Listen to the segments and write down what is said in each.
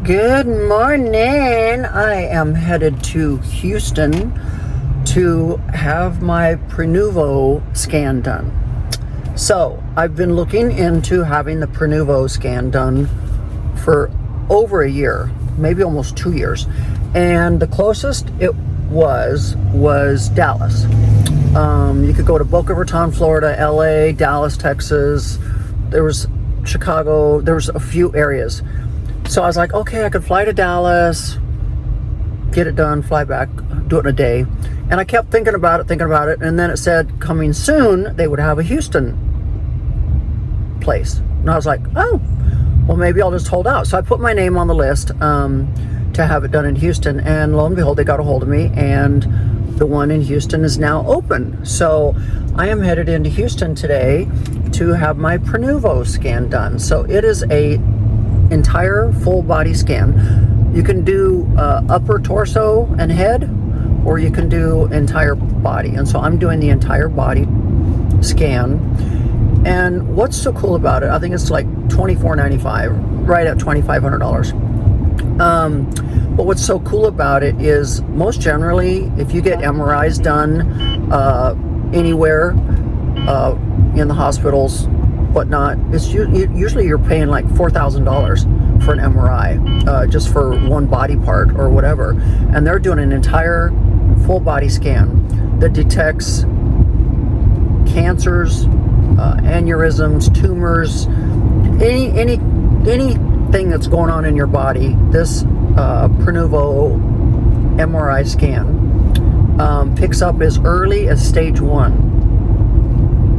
Good morning. I am headed to Houston to have my Prenuvo scan done. So I've been looking into having the Prenuvo scan done for over a year, maybe almost 2 years. And the closest it was Dallas. You could go to Boca Raton, Florida, LA, Dallas, Texas. There was Chicago. There was a few areas. So I was like, okay, I could fly to Dallas, get it done, fly back, do it in a day. And I kept thinking about it. And then it said coming soon, they would have a Houston place. And I was like, oh, well, maybe I'll just hold out. So I put my name on the list to have it done in Houston. And lo and behold, they got a hold of me. And the one in Houston is now open. So I am headed into Houston today to have my Prenuvo scan done. So it is a entire full body scan. You can do upper torso and head, or you can do entire body. And so I'm doing the entire body scan. And what's so cool about it, I think it's like $24.95, right at $2,500. But what's so cool about it is most generally, if you get MRIs done anywhere in the hospitals, whatnot, it's usually you're paying like $4,000 for an MRI, just for one body part or whatever. And they're doing an entire full body scan that detects cancers, aneurysms, tumors, anything that's going on in your body. This Prenuvo MRI scan picks up as early as stage 1.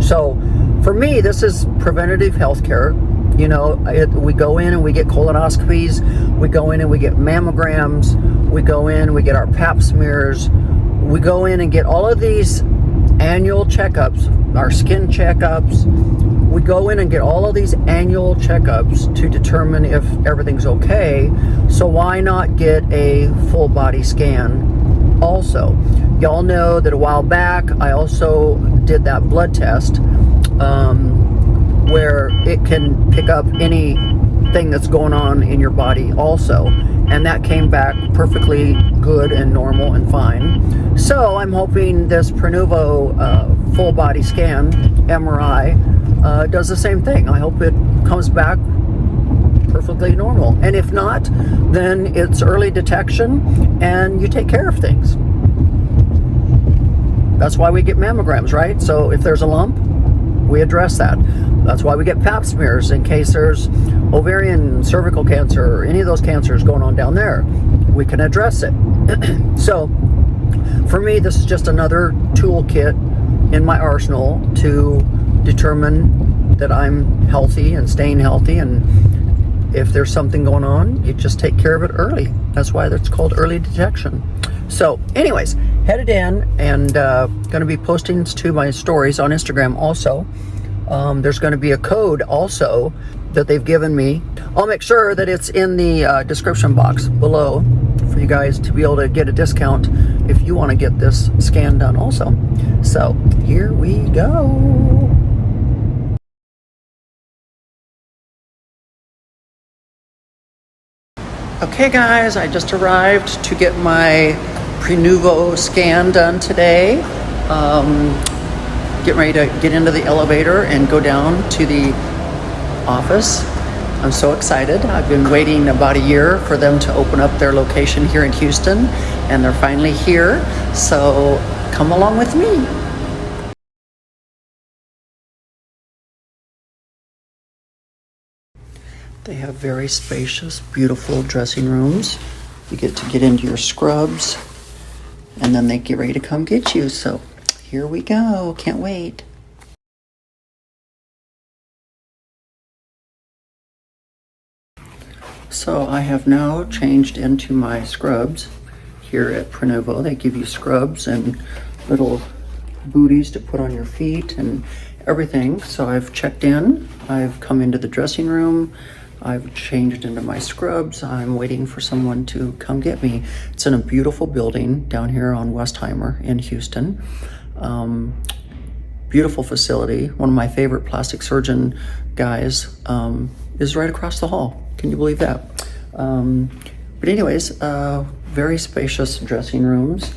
So for me, this is preventative health care. You know, we go in and we get colonoscopies, we go in and we get mammograms, we go in and we get our pap smears, we go in and get all of these annual checkups, our skin checkups. We go in and get all of these annual checkups to determine if everything's okay. So why not get a full body scan also? Y'all know that a while back I also did that blood test where it can pick up anything that's going on in your body also. And that came back perfectly good and normal and fine. So I'm hoping this Prenuvo full body scan, MRI, does the same thing. I hope it comes back perfectly normal. And if not, then it's early detection and you take care of things. That's why we get mammograms, right? So if there's a lump, we address that. That's why we get pap smears in case there's ovarian, cervical cancer, or any of those cancers going on down there. We can address it. So for me, this is just another toolkit in my arsenal to determine that I'm healthy and staying healthy. And if there's something going on, you just take care of it early. That's why it's called early detection. So anyways, headed in and going to be posting to my stories on Instagram also. There's going to be a code also that they've given me. I'll make sure that it's in the description box below for you guys to be able to get a discount if you want to get this scan done also. So here we go. Okay guys, I just arrived to get my Prenuvo scan done today. Getting ready to get into the elevator and go down to the office. I'm so excited. I've been waiting about a year for them to open up their location here in Houston, and they're finally here. So come along with me. They have very spacious, beautiful dressing rooms. You get to get into your scrubs, and then they get ready to come get you. So here we go. Can't wait. So I have now changed into my scrubs here at Prenuvo. They give you scrubs and little booties to put on your feet and everything. So I've checked in. I've come into the dressing room. I've changed into my scrubs. I'm waiting for someone to come get me. It's in a beautiful building down here on Westheimer in Houston. Beautiful facility. One of my favorite plastic surgeon guys is right across the hall. Can you believe that? But anyways, very spacious dressing rooms.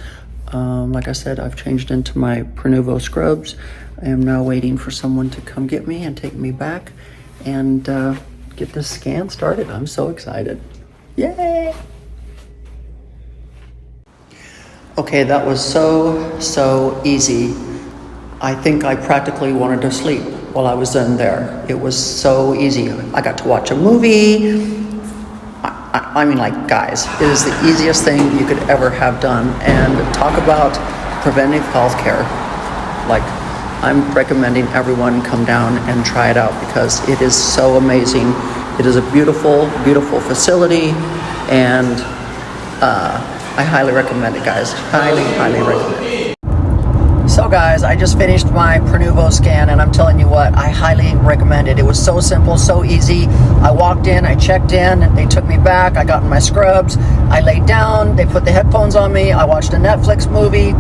Like I said, I've changed into my Prenuvo scrubs. I am now waiting for someone to come get me and take me back and get this scan started. I'm so excited. Yay! Okay, that was so easy. I think I practically wanted to sleep while I was in there. It was so easy. I got to watch a movie. I mean, like, guys, it is the easiest thing you could ever have done. And talk about preventive health care. Like, I'm recommending everyone come down and try it out because it is so amazing. It is a beautiful facility, and I highly recommend it, guys. Highly recommend it. So guys, I just finished my Prenuvo scan, and I'm telling you what, I highly recommend it. It was so simple, so easy. I walked in, I checked in, they took me back, I got in my scrubs, I laid down, they put the headphones on me, I watched a Netflix movie.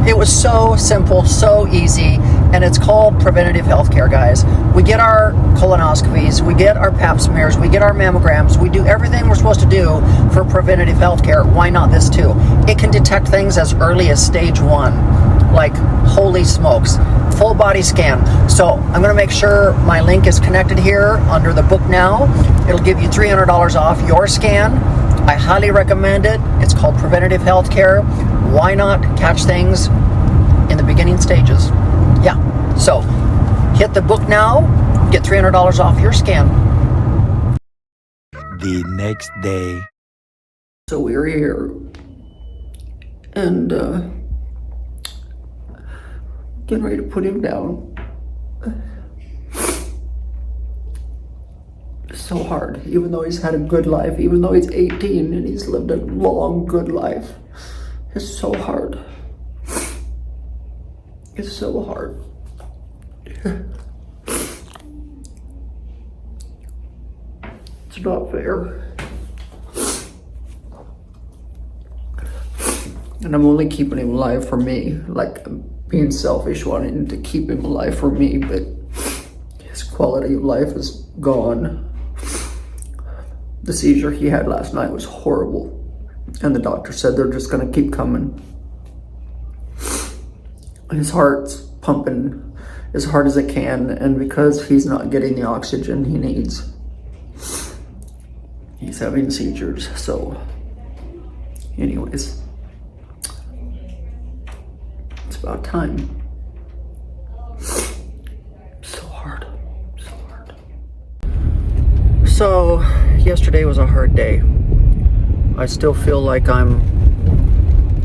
It was so simple, so easy, and it's called preventative health care, guys. We get our colonoscopies, we get our pap smears, we get our mammograms, we do everything we're supposed to do for preventative health care. Why not this too? It can detect things as early as stage 1. Like, holy smokes, full body scan. So I'm gonna make sure my link is connected here under the book now. It'll give you $300 off your scan. I highly recommend it. It's called preventative health care. Why not catch things in the beginning stages? Yeah, so hit the book now, get $300 off your scan. The next day. So we're here, and getting ready to put him down. It's so hard, even though he's had a good life, even though he's 18 and he's lived a long, good life. It's so hard. It's so hard. It's not fair. And I'm only keeping him alive for me. Like, I'm being selfish, wanting to keep him alive for me, but his quality of life is gone. The seizure he had last night was horrible. And the doctor said they're just gonna keep coming. His heart's pumping as hard as it can, and because he's not getting the oxygen he needs, he's having seizures. So anyways, it's about time. So hard. So yesterday was a hard day. I still feel like I'm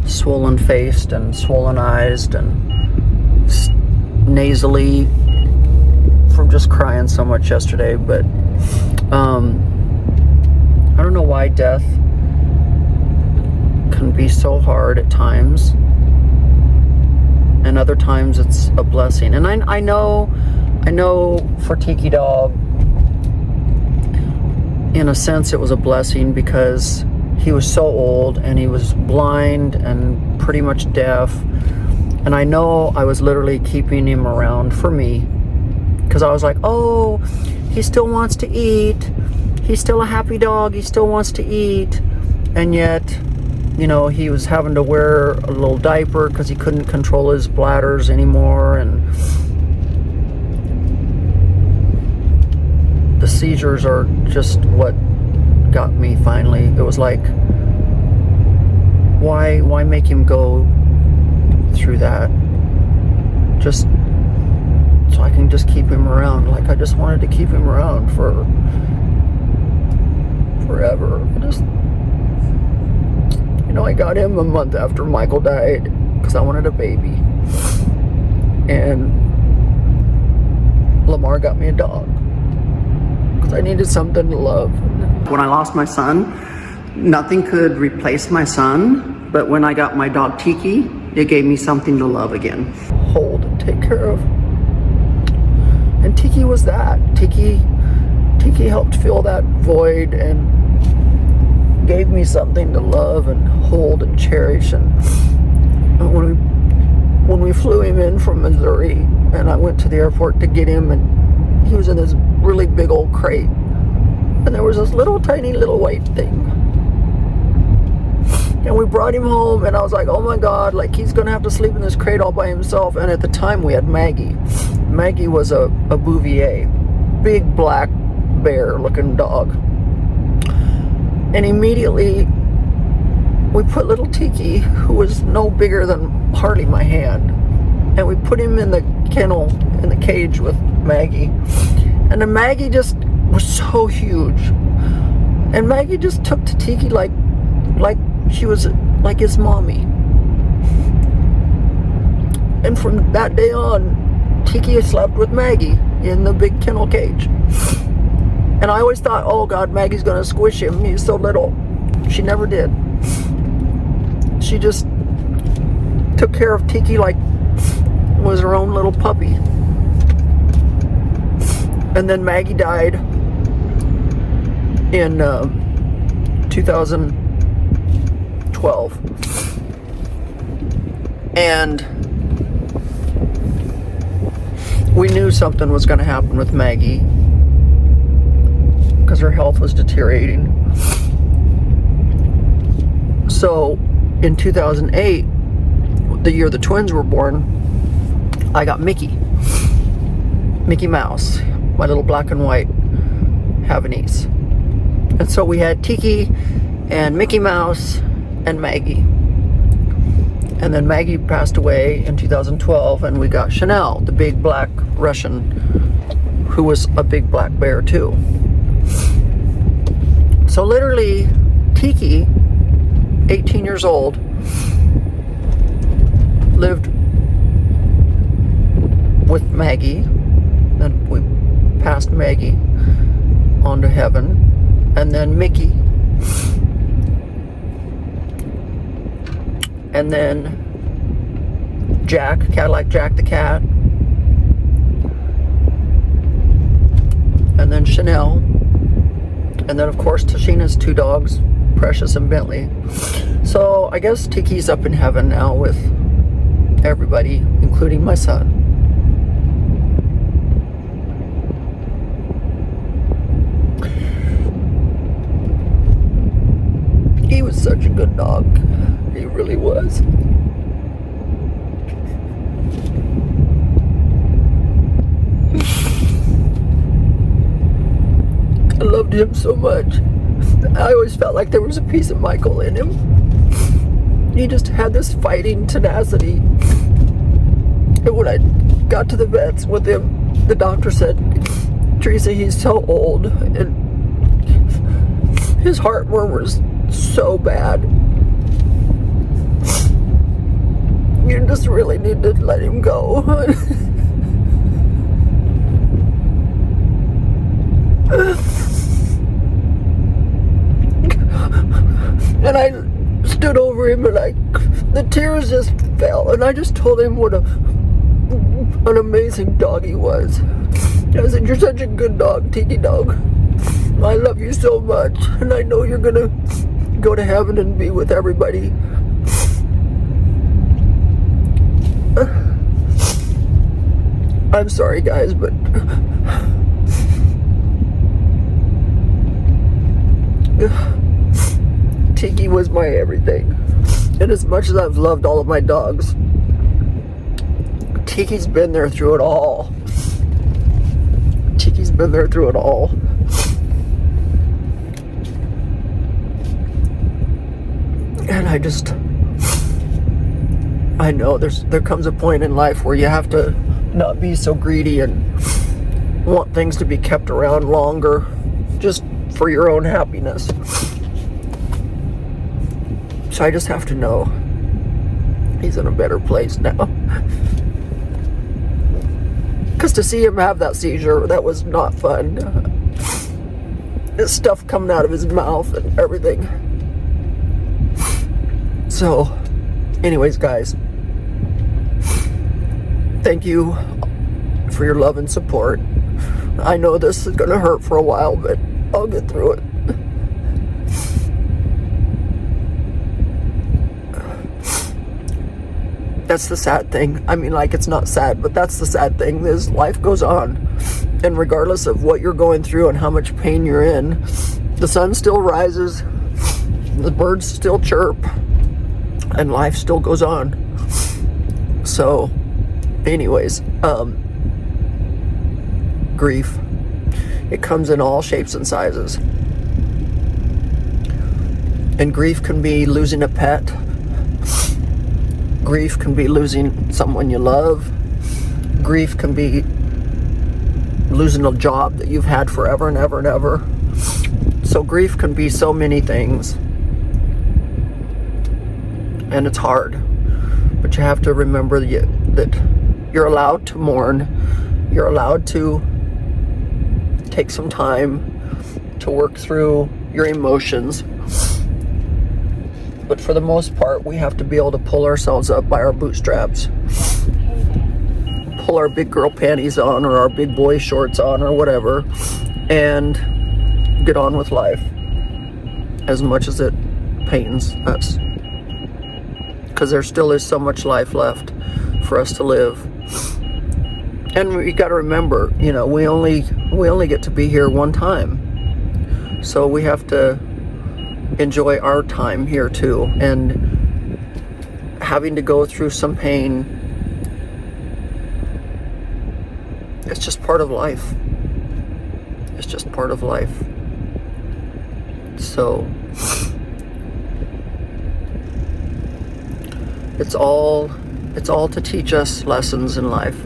swollen faced and swollen eyed and nasally from just crying so much yesterday. But I don't know why death can be so hard at times, and other times it's a blessing. And I know for Tiki Dog, in a sense it was a blessing because he was so old and he was blind and pretty much deaf. And I know I was literally keeping him around for me because I was like, oh, he still wants to eat. He's still a happy dog. He still wants to eat. And yet, you know, he was having to wear a little diaper because he couldn't control his bladders anymore. And the seizures are just what got me finally. It was like, why make him go through that just so I can just keep him around? Like, I just wanted to keep him around for forever. I got him a month after Michael died because I wanted a baby, and Lamar got me a dog because I needed something to love. When I lost my son, nothing could replace my son, but when I got my dog Tiki, it gave me something to love again. Hold and take care of. And Tiki was that. Tiki helped fill that void and gave me something to love and hold and cherish. And when we flew him in from Missouri and I went to the airport to get him, and he was in this really big old crate, and there was this little tiny little white thing. And we brought him home, and I was like, oh my God, like he's gonna have to sleep in this crate all by himself. And at the time we had Maggie. Maggie was a Bouvier, big black bear looking dog. And immediately we put little Tiki, who was no bigger than hardly my hand, and we put him in the kennel, in the cage with Maggie. And then Maggie just was so huge. And Maggie just took to Tiki like she was like his mommy. And from that day on, Tiki slept with Maggie in the big kennel cage. And I always thought, oh God, Maggie's gonna squish him, he's so little. She never did. She just took care of Tiki like was her own little puppy. And then Maggie died in 2012. And we knew something was going to happen with Maggie because her health was deteriorating. So in 2008, the year the twins were born, I got Mickey Mouse, my little black and white Havanese. And so we had Tiki and Mickey Mouse and Maggie. And then Maggie passed away in 2012, and we got Chanel, the big black Russian, who was a big black bear too. So literally, Tiki, 18 years old, lived with Maggie. Then we passed Maggie on to heaven. And then Mickey. And then Jack, Cadillac Jack the cat. And then Chanel. And then of course Tashina's two dogs, Precious and Bentley. So I guess Tiki's up in heaven now with everybody, including my son. He was such a good dog. He really was. I loved him so much. I always felt like there was a piece of Michael in him. He just had this fighting tenacity. And when I got to the vets with him, the doctor said, Teresa, he's so old, and his heartworm was so bad. You just really need to let him go. And I stood over him, and the tears just fell, and I just told him what an amazing dog he was. I said, you're such a good dog, Tiki dog. I love you so much, and I know you're gonna go to heaven and be with everybody. I'm sorry, guys, but Tiki was my everything. And as much as I've loved all of my dogs, Tiki's been there through it all. Tiki's been there through it all. And I know there comes a point in life where you have to not be so greedy and want things to be kept around longer just for your own happiness. So I just have to know he's in a better place now. Because to see him have that seizure, that was not fun. This stuff coming out of his mouth and everything. So, anyways, guys, thank you for your love and support. I know this is going to hurt for a while, but I'll get through it. That's the sad thing. I mean, like, it's not sad, but that's the sad thing is life goes on. And regardless of what you're going through and how much pain you're in, the sun still rises, the birds still chirp, and life still goes on. So, anyways, grief. It comes in all shapes and sizes. And grief can be losing a pet. Grief can be losing someone you love. Grief can be losing a job that you've had forever and ever and ever. So grief can be so many things. And it's hard. But you have to remember that you're allowed to mourn. You're allowed to take some time to work through your emotions. But for the most part, we have to be able to pull ourselves up by our bootstraps. Pull our big girl panties on or our big boy shorts on or whatever, and get on with life as much as it pains us. Because there still is so much life left for us to live. And we got to remember, you know, we only get to be here one time. So we have to enjoy our time here too. And having to go through some pain, it's just part of life. It's just part of life. So it's all to teach us lessons in life.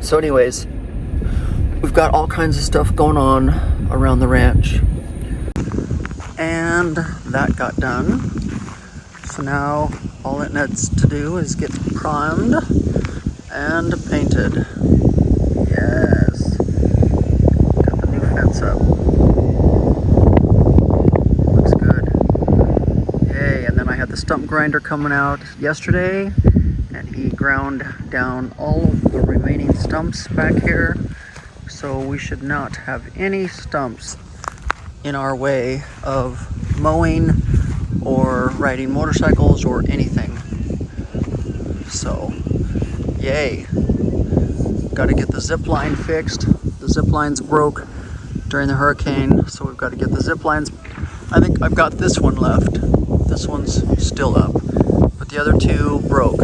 So anyways, we've got all kinds of stuff going on around the ranch. And that got done. So now all it needs to do is get primed and painted. Yes. Got the new fence up. Looks good. Yay, and then I had the stump grinder coming out yesterday, and he ground down all of the remaining stumps back here. So we should not have any stumps in our way of mowing or riding motorcycles or anything. So, yay. Got to get the zip line fixed. The zip lines broke during the hurricane, so we've got to get the zip lines. I think I've got this one left. This one's still up, but the other two broke.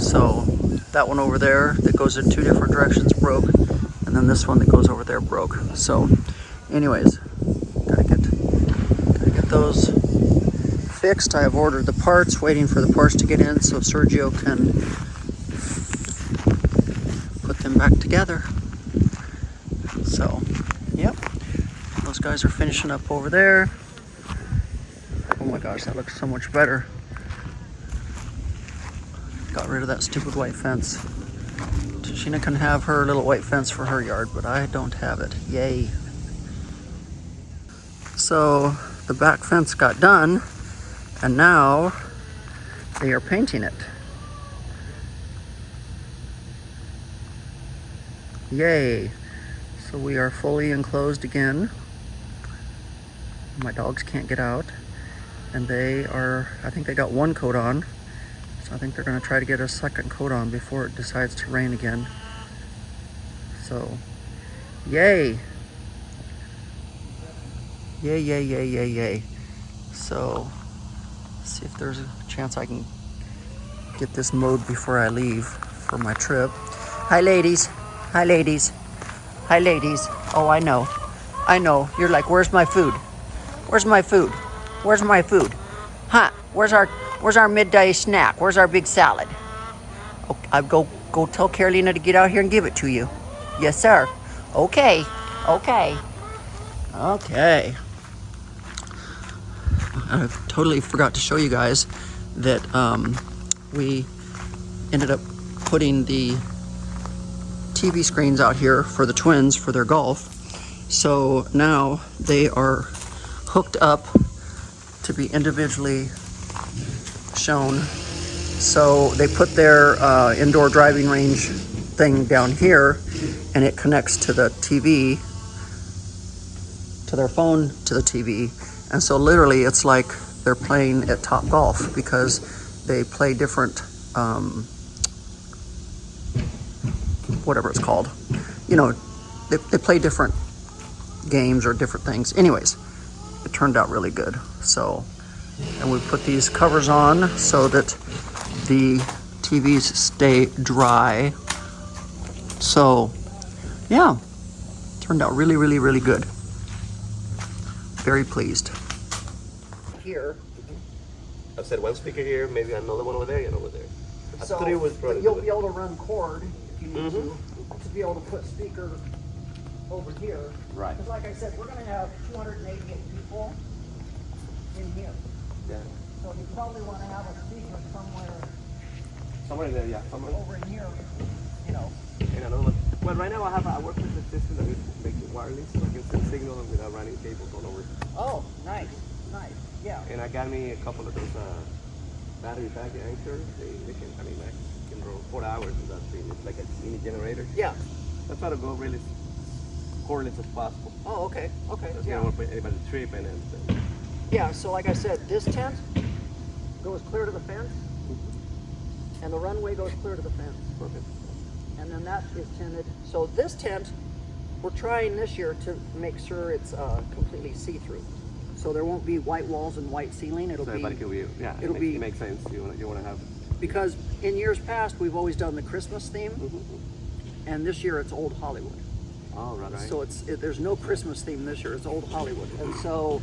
So that one over there that goes in two different directions broke, and then this one that goes over there broke. So anyways, gotta get those fixed. I have ordered the parts, waiting for the parts to get in so Sergio can put them back together. So yep, those guys are finishing up over there. Oh my gosh, that looks so much better. Got rid of that stupid white fence. Sheena can have her little white fence for her yard, but I don't have it. Yay. So the back fence got done, and now they are painting it. Yay. So we are fully enclosed again. My dogs can't get out, and they are, I think they got one coat on. I think they're going to try to get a second coat on before it decides to rain again. So, yay! Yay, yay, yay, yay, yay. So, let's see if there's a chance I can get this mowed before I leave for my trip. Hi, ladies. Hi, ladies. Hi, ladies. Oh, I know. I know. You're like, where's my food? Where's my food? Where's my food? Huh? Where's our midday snack? Where's our big salad? Oh, I'll go tell Carolina to get out here and give it to you. Yes, sir. Okay. Okay. Okay. I totally forgot to show you guys that we ended up putting the TV screens out here for the twins for their golf. So now they are hooked up to be individually shown. So they put their indoor driving range thing down here, and it connects to the TV, to their phone, to the TV. And so literally it's like they're playing at Top Golf, because they play different whatever it's called. You know, they play different games or different things. Anyways, it turned out really good. So, and we put these covers on so that the TVs stay dry. So, yeah, turned out really, really, really good. Very pleased. Here. I've said one speaker here, maybe another one over there, and over there. So you'll be able to run cord if you need to be able to put speaker over here. Right. Because like I said, we're going to have 288 people in here. Yeah. So you probably want to have a speaker somewhere. Somewhere there, yeah. Somewhere. Over in here, you know. And another one. Well, right now I work with the system that makes it wireless, so I can send signal without running cables all over. Oh, nice, nice, yeah. And I got me a couple of those battery pack anchors. They can, I mean, I can roll 4 hours with that thing. It's like a mini generator. Yeah. I try to go really cordless as possible. Oh, okay, okay. Because Yeah. I don't want to put anybody tripping and Yeah, so like I said, this tent goes clear to the fence, and the runway goes clear to the fence. Perfect. And then that is tinted. So this tent, we're trying this year to make sure it's completely see-through. So there won't be white walls and white ceiling. It'll So be, everybody can view. Yeah, it makes sense. You want to have. because in years past we've always done the Christmas theme, and this year it's Old Hollywood. Oh, right. So there's no Christmas theme this year. It's Old Hollywood, and so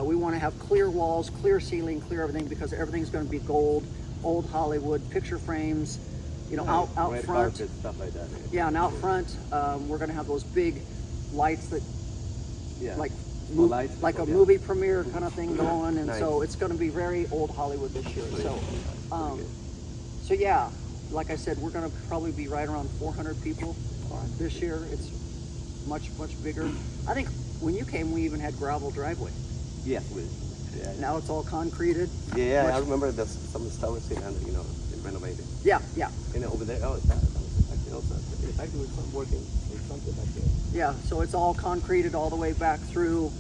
we want to have clear walls, clear ceiling, clear everything, because everything's going to be gold, Old Hollywood picture frames. You know, out red front, carpet, stuff like that. yeah, and out front we're going to have those big lights that, like lights, like a movie premiere kind of thing going, and Nice. so it's going to be very Old Hollywood this year. So yeah, like I said, we're going to probably be right around 400 people this year. It's much bigger. I think when you came, we even had gravel driveway. Yes, yeah. Now it's all concreted. Yeah, I remember that some of the stuff was in, renovated. Yeah. And over there, that was actually also, the factory was working. There's something back there. Yeah, so it's all concreted all the way back through.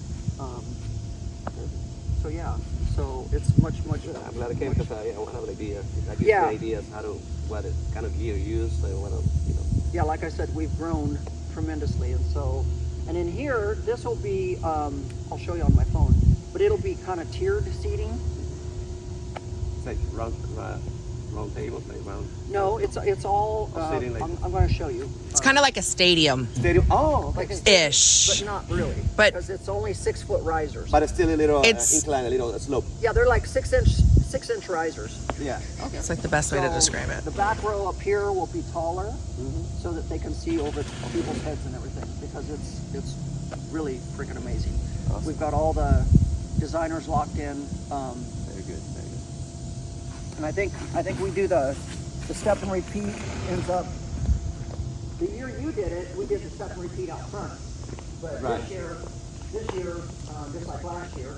So yeah, so it's much. I'm glad I came because I want to have an idea. I give Yeah. you ideas what kind of gear you use. So I want to, Yeah, like I said, we've grown tremendously, and in here, this will be, I'll show you on my phone, but it'll be kind of tiered seating. It's like round tables, like round. No, it's all, Sitting like- I'm going to show you. It's kind of like a stadium Stadium. Oh, Like like a- ish. But not really, But- because it's only 6-foot risers. but it's still a little It's- incline, a little slope. Yeah, they're like 6-inch risers. Yeah. Okay. It's like the best way to So describe it. The back row up here will be taller, so that they can see over people's heads and everything, because it's really freaking amazing. Awesome. We've got all the designers locked in, Very good. and I think we do the step and repeat ends up. The year you did it, we did the step and repeat out front, but Right. this year, just like last year,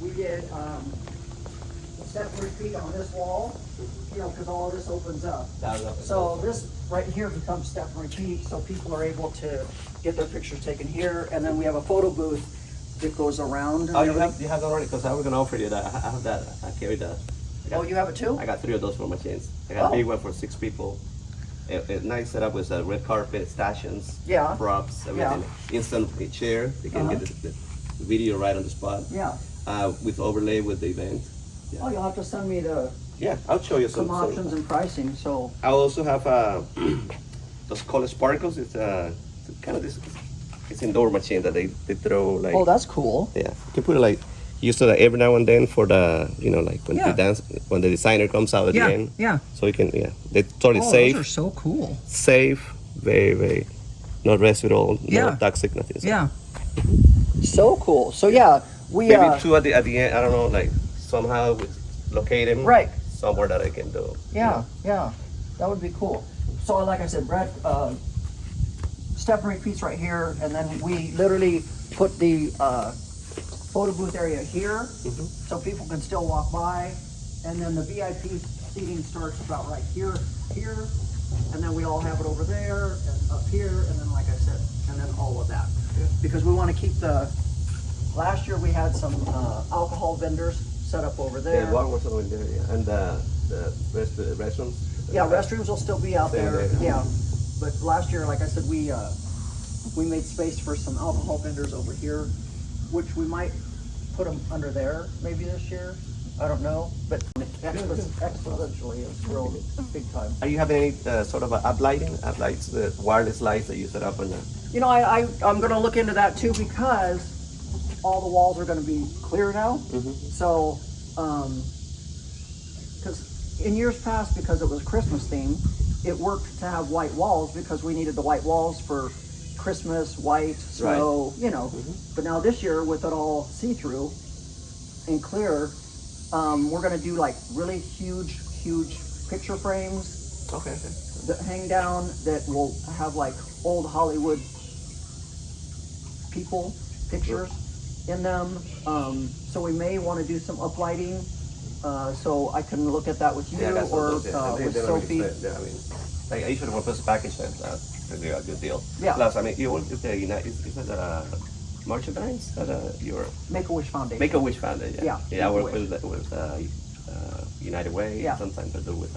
we did the step and repeat on this wall, because all of this opens up. So this right here becomes step and repeat, so people are able to get their pictures taken here, and then we have a photo booth that goes around. and Oh, you everything. have that already? Because I was gonna offer you that. I have that. I carry that. Oh, you have it too? I got 3 of those for my chains. I got Oh. a big one for 6 people. A nice setup with a red carpet, stations, Yeah. props, everything. Instant chair. They can get the video right on the spot. Yeah. With overlay with the event. Oh, you'll have to send me Yeah, I'll show you some options and pricing. So I also have those color sparkles. It's kind of this. It's indoor machine that they throw like. oh, that's cool. Yeah, you can put it like use it every now and then for the like when Yeah. the dance when the designer comes out at the end. Yeah. So you can they're totally Oh, safe, those are so cool. safe, very not residual, Yeah. no toxic nothing. So Yeah. So cool. So yeah, we maybe 2 at the end. I don't know, like somehow we locate him Right. somewhere that I can do. Yeah, that would be cool. So like I said, Brett, step and repeats right here, and then we literally put the photo booth area here, so people can still walk by, and then the VIP seating starts about right here, and then we all have it over there and up here, and then like I said, and then all of that, because we want to keep last year we had some alcohol vendors set up over there. Yeah, one was over there, and the restrooms. Yeah, restrooms will still be out Stay there. there. Yeah. But last year, like I said, we made space for some alcohol vendors over here, which we might put them under there maybe this year. I don't know, but exponentially, it's grown big time. Are you having any sort of up lighting, lights, the wireless lights that you set up on the? You know, I'm going to look into that too, because all the walls are going to be clear now. So, because in years past, because it was Christmas theme, it worked to have white walls because we needed the white walls for Christmas, white, snow, you know. But now this year, with it all see-through and clear, we're going to do like really huge picture frames that hang down that will have like old Hollywood people pictures in them. So we may want to do some uplighting. So I can look at that with you or with Sophie. I mean, like I usually want to put a package and really a good deal. Yeah. Plus, I mean, you want is that merchandise that your Make-A-Wish Foundation. Make-A-Wish Foundation. Yeah. I work with United Way. Yeah. Sometimes I do with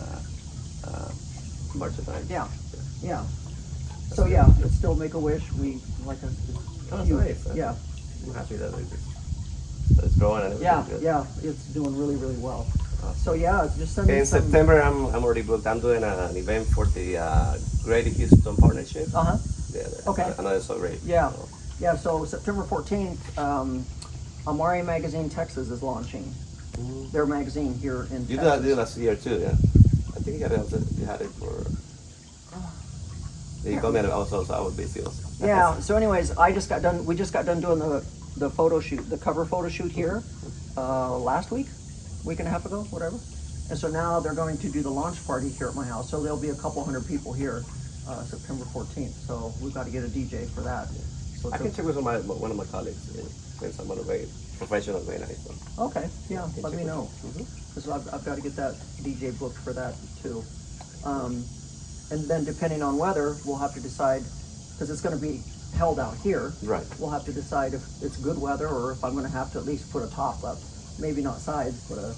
merchandise. Yeah. So yeah, it's still Make-A-Wish. We like a that's nice. Yeah. I'm happy that it's growing and everything's good. Yeah, it's doing really well. So yeah, just send me In some. September, I'm already booked. I'm doing an event for the Greater Houston Partnership. Okay. Another so great. Yeah. Yeah, so September 14th, Amari Magazine Texas is launching their magazine here in You Texas. did that last year too, yeah? I think you had it for... You called me also, so I was busy also. Yeah, so anyways, we just got done doing the photo shoot, the cover photo shoot here last week and a half ago, whatever. And so now they're going to do the launch party here at my house. So there'll be a couple hundred people here September 14th. So we've got to get a DJ for that. So I can check with one of my colleagues, since I'm very professional, very nice. So. Okay, yeah, let me know. Because I've got to get that DJ booked for that too. And then depending on weather, we'll have to decide, because it's going to be held out here. Right. We'll have to decide if it's good weather or if I'm going to have to at least put a top up. Maybe not sides, but a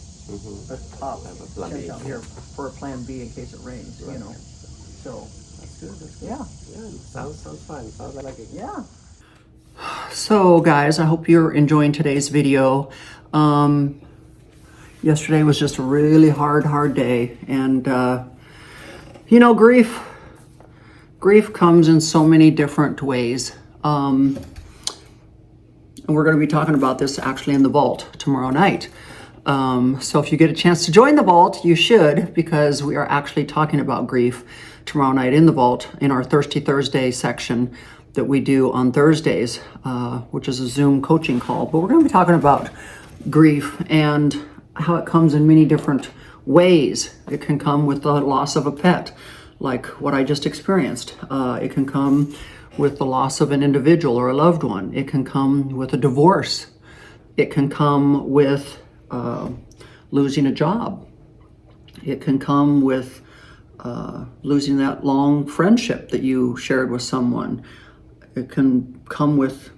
top tent out here for a plan B in case it rains, you know. So. That's good. Yeah. Sounds fun. Sounds like it. Yeah. So guys, I hope you're enjoying today's video. Yesterday was just a really hard day, and you know, grief comes in so many different ways. And we're going to be talking about this actually in the vault tomorrow night. So if you get a chance to join the vault, you should, because we are actually talking about grief tomorrow night in the vault in our Thirsty Thursday section that we do on Thursdays, which is a Zoom coaching call. But we're going to be talking about grief and how it comes in many different ways. It can come with the loss of a pet, like what I just experienced. It can come with the loss of an individual or a loved one. It can come with a divorce. It can come with losing a job. It can come with losing that long friendship that you shared with someone. It can come with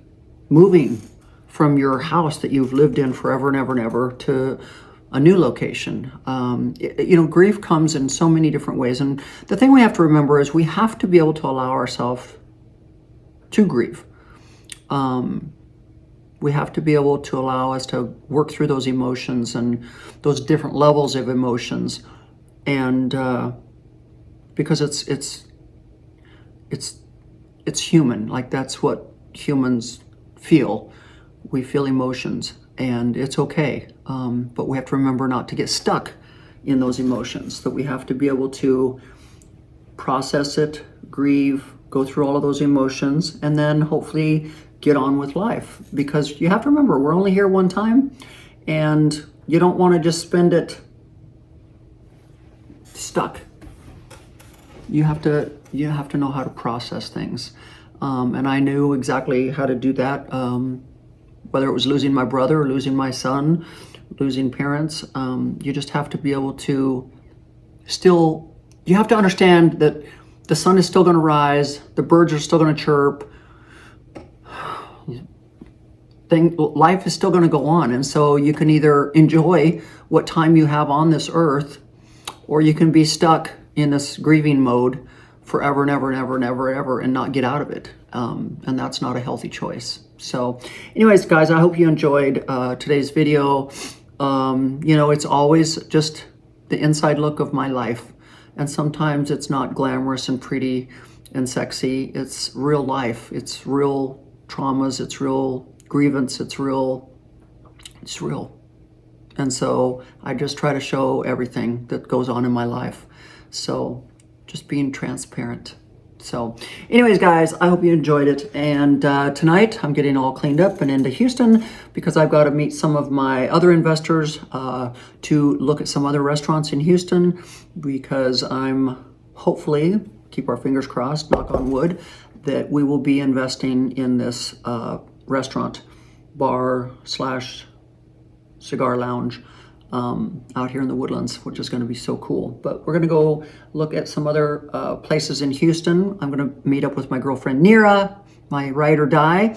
moving from your house that you've lived in forever and ever and ever to a new location. You know, grief comes in so many different ways. And the thing we have to remember is we have to be able to allow ourselves to grieve. We have to be able to allow us to work through those emotions and those different levels of emotions. And because it's human, like that's what humans feel. We feel emotions, and it's okay. But we have to remember not to get stuck in those emotions, that we have to be able to process it, grieve, go through all of those emotions, and then hopefully get on with life. Because you have to remember, we're only here one time, and you don't want to just spend it stuck. You have to know how to process things. And I knew exactly how to do that. Whether it was losing my brother or losing my son, losing parents, you just have to be able to you have to understand that the sun is still going to rise, the birds are still going to chirp, life is still going to go on. And so you can either enjoy what time you have on this earth, or you can be stuck in this grieving mode forever and ever and ever and ever and ever and not get out of it. And that's not a healthy choice. So anyways, guys, I hope you enjoyed today's video. You know, it's always just the inside look of my life. And sometimes it's not glamorous and pretty and sexy. It's real life. It's real traumas. It's real grievance. It's real. And so I just try to show everything that goes on in my life. So just being transparent. So anyways, guys, I hope you enjoyed it. And tonight I'm getting all cleaned up and into Houston because I've got to meet some of my other investors to look at some other restaurants in Houston, because I'm hopefully, keep our fingers crossed, knock on wood, that we will be investing in this restaurant, bar slash cigar lounge out here in the Woodlands, which is going to be so cool. But we're going to go look at some other places in Houston. I'm going to meet up with my girlfriend Nira, my ride or die,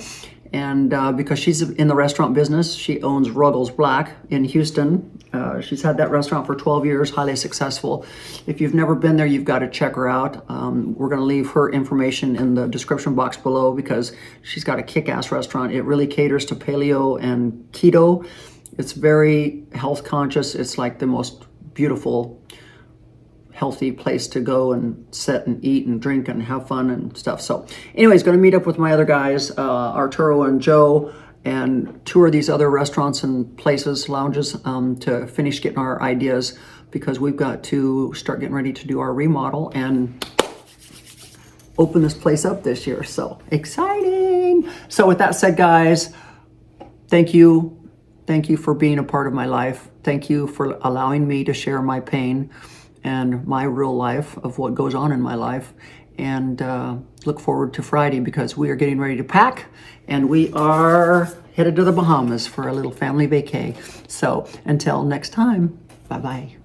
and because she's in the restaurant business, she owns Ruggles Black in Houston. She's had that restaurant for 12 years, highly successful. If you've never been there, you've got to check her out. We're going to leave her information in the description box below because she's got a kick-ass restaurant. It really caters to paleo and keto. It's very health conscious. It's like the most beautiful, healthy place to go and sit and eat and drink and have fun and stuff. So anyways, going to meet up with my other guys, Arturo and Joe, and tour these other restaurants and places, lounges, to finish getting our ideas, because we've got to start getting ready to do our remodel and open this place up this year. So exciting. So with that said, guys, thank you. Thank you for being a part of my life. Thank you for allowing me to share my pain and my real life of what goes on in my life. And look forward to Friday, because we are getting ready to pack and we are headed to the Bahamas for a little family vacay. So until next time, bye-bye.